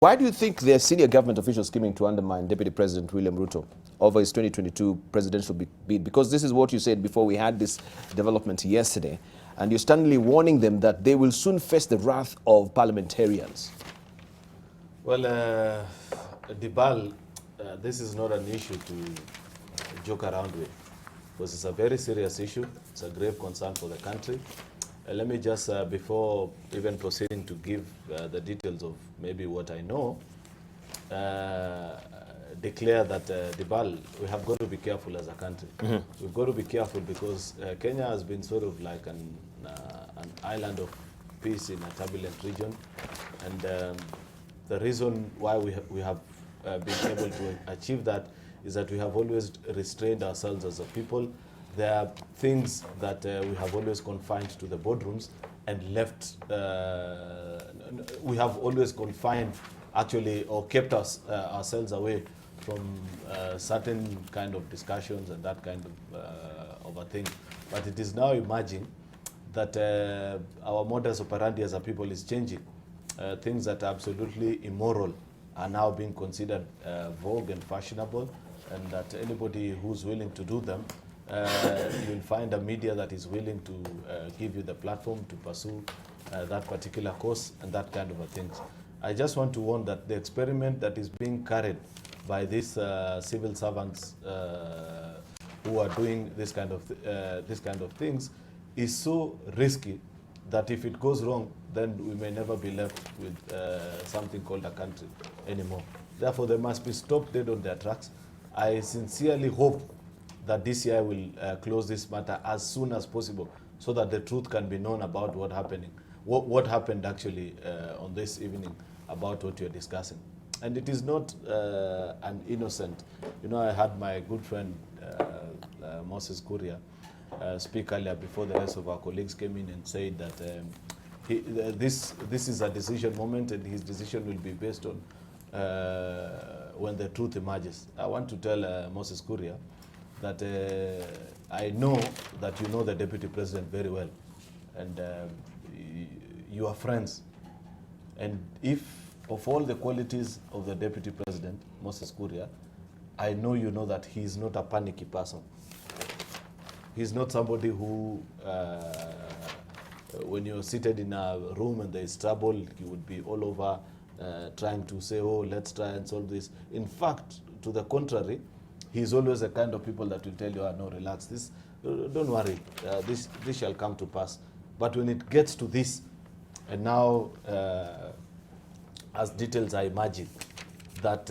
Why do you think there are senior government officials scheming to undermine Deputy President William Ruto over his 2022 presidential bid? Because this is what you said before we had this development yesterday, and you're sternly warning them that they will soon face the wrath of parliamentarians. Well, Dibal, this is not an issue to joke around with, because it's a very serious issue. It's a grave concern for the country. Let me just, before even proceeding to give the details of maybe what I know, declare that Dibal, we have got to be careful as a country. We've got to be careful because Kenya has been sort of like an island of peace in a turbulent region, and the reason why we have been able to achieve that is that we have always restrained ourselves as a people. There are things that we have always confined to the boardrooms and left, we have always confined actually or kept us, ourselves away from certain kind of discussions and that kind of a thing. But it is now emerging that our modus operandi as a people is changing. Things that are absolutely immoral are now being considered vogue and fashionable, and that anybody who's willing to do them, you'll find a media that is willing to give you the platform to pursue that particular course and that kind of a things. I just want to warn that the experiment that is being carried by these civil servants who are doing this kind of things is so risky that if it goes wrong, then we may never be left with something called a country anymore. Therefore, they must be stopped dead on their tracks. I sincerely hope that DCI will close this matter as soon as possible so that the truth can be known about what happened actually on this evening about what you're discussing. And it is not an innocent. You know, I had my good friend Moses Kuria speak earlier before the rest of our colleagues came in and said that this is a decision moment and his decision will be based on when the truth emerges. I want to tell Moses Kuria that I know that you know the Deputy President very well, and you are friends. And if of all the qualities of the Deputy President, Moses Kuria, I know you know that he is not a panicky person. He's not somebody who, when you're seated in a room and there is trouble, he would be all over trying to say, oh, let's try and solve this. In fact, to the contrary, he's always the kind of people that will tell you, no, relax, don't worry, this shall come to pass. But when it gets to this, and now, as details are emerging, that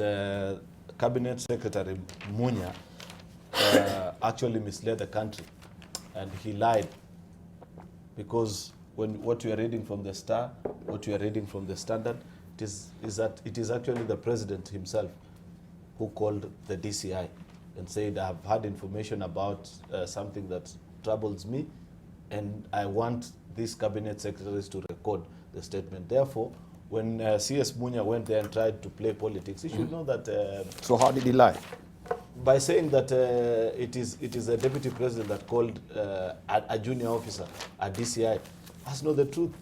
Cabinet Secretary Munya actually misled the country, and he lied, because what you are reading from the Star, what you are reading from the Standard, is that it is actually the president himself who called the DCI and said, I have had information about something that troubles me, and I want these cabinet secretaries to record the statement. Therefore, when CS Munya went there and tried to play politics, he should know that... So how did he lie? By saying that it is a deputy president that called a junior officer, a DCI. That's not the truth.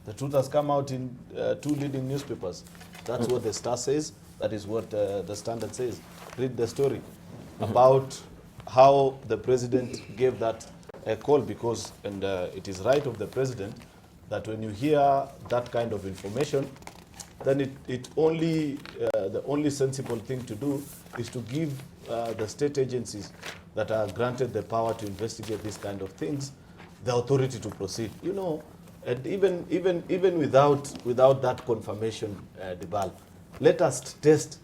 The truth has come out in two leading newspapers. That's what the Star says. That is what the Standard says. Read the story about how the president gave that call, because, and it is right of the president that when you hear that kind of information, then the only sensible thing to do is to give the state agencies that are granted the power to investigate these kind of things the authority to proceed. You know, and even without that confirmation, Dibal, let us test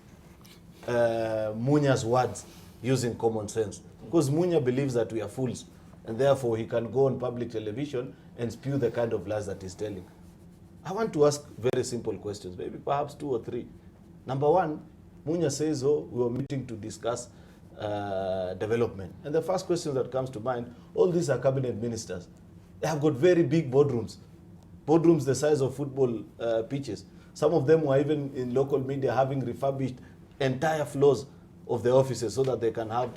Munya's words using common sense, because Munya believes that we are fools, and therefore he can go on public television and spew the kind of lies that he's telling. I want to ask very simple questions, maybe perhaps 2 or 3. Number one, Munya says, oh, we were meeting to discuss development. And the first question that comes to mind, all these are cabinet ministers. They have got very big boardrooms the size of football pitches. Some of them were even in local media having refurbished entire floors of the offices so that they can have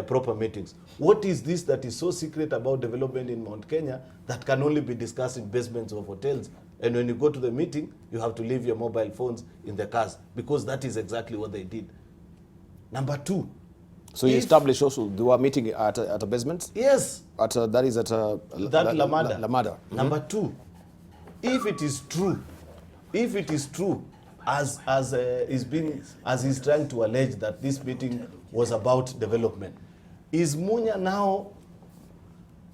proper meetings. What is this that is so secret about development in Mount Kenya that can only be discussed in basements of hotels And when you go to the meeting, you have to leave your mobile phones in the cars, because that is exactly what they did. Number two. So you established also they were meeting at a basement? Yes. That is at Lamada. Lamada. Number two, if it is true, as he's trying to allege that this meeting was about development, is Munya now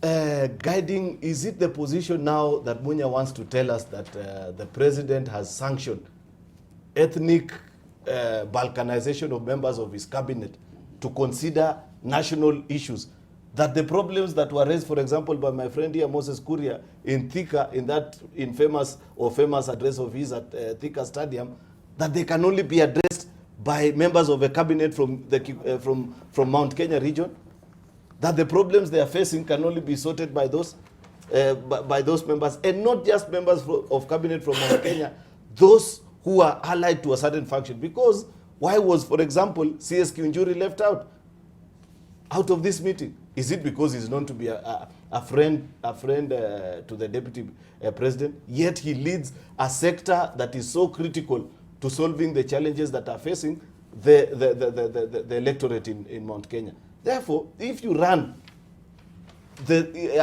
guiding? Is it the position now that Munya wants to tell us that the president has sanctioned ethnic balkanization of members of his cabinet to consider national issues? That the problems that were raised, for example, by my friend here, Moses Kuria, in Thika, in that famous address of his at Thika Stadium, that they can only be addressed by members of a cabinet from Mount Kenya region? That the problems they are facing can only be sorted by those members, and not just members of cabinet from Mount Kenya, those who are allied to a certain faction. Because why was, for example, CS Kiunjuri left out of this meeting? Is it because he's known to be a friend to the deputy president, yet he leads a sector that is so critical to solving the challenges that are facing the electorate in Mount Kenya? Therefore, if you run the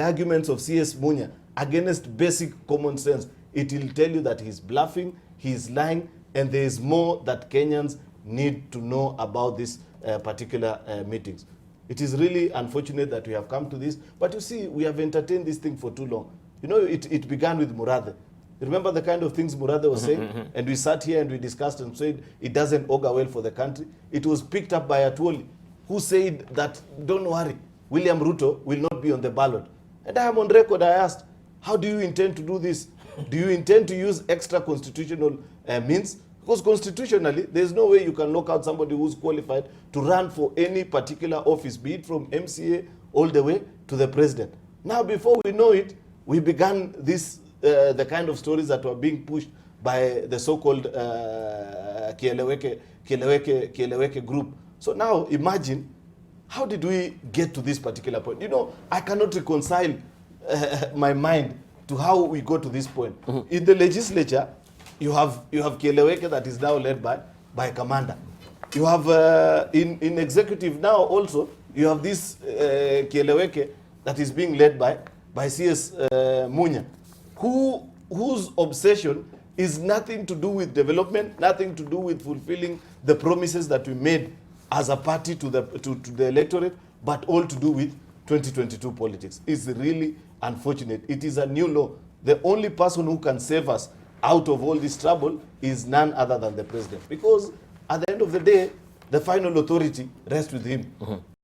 arguments of CS Munya against basic common sense, it will tell you that he's bluffing, he's lying, and there is more that Kenyans need to know about these particular meetings. It is really unfortunate that we have come to this, but you see, we have entertained this thing for too long. You know, it began with Murathe. Remember the kind of things Murathe was saying? And we sat here and we discussed and said it doesn't augur well for the country. It was picked up by Atwoli, who said that, don't worry, William Ruto will not be on the ballot. And I am on record, I asked, how do you intend to do this? Do you intend to use extra constitutional means? Because constitutionally, there's no way you can lock out somebody who's qualified to run for any particular office, be it from MCA all the way to the president. Now, before we know it, we began this, the kind of stories that were being pushed by the so-called Kieleweke group. So now, imagine, how did we get to this particular point? You know, I cannot reconcile my mind to how we got to this point. In the legislature, you have Kieleweke that is now led by a commander. You have in executive now also, you have this Kieleweke that is being led by CS Munya, whose obsession is nothing to do with development, nothing to do with fulfilling the promises that we made as a party to the electorate, but all to do with 2022 politics. It's really unfortunate. It is a new law. The only person who can save us out of all this trouble is none other than the president. Because at the end of the day, the final authority rests with him.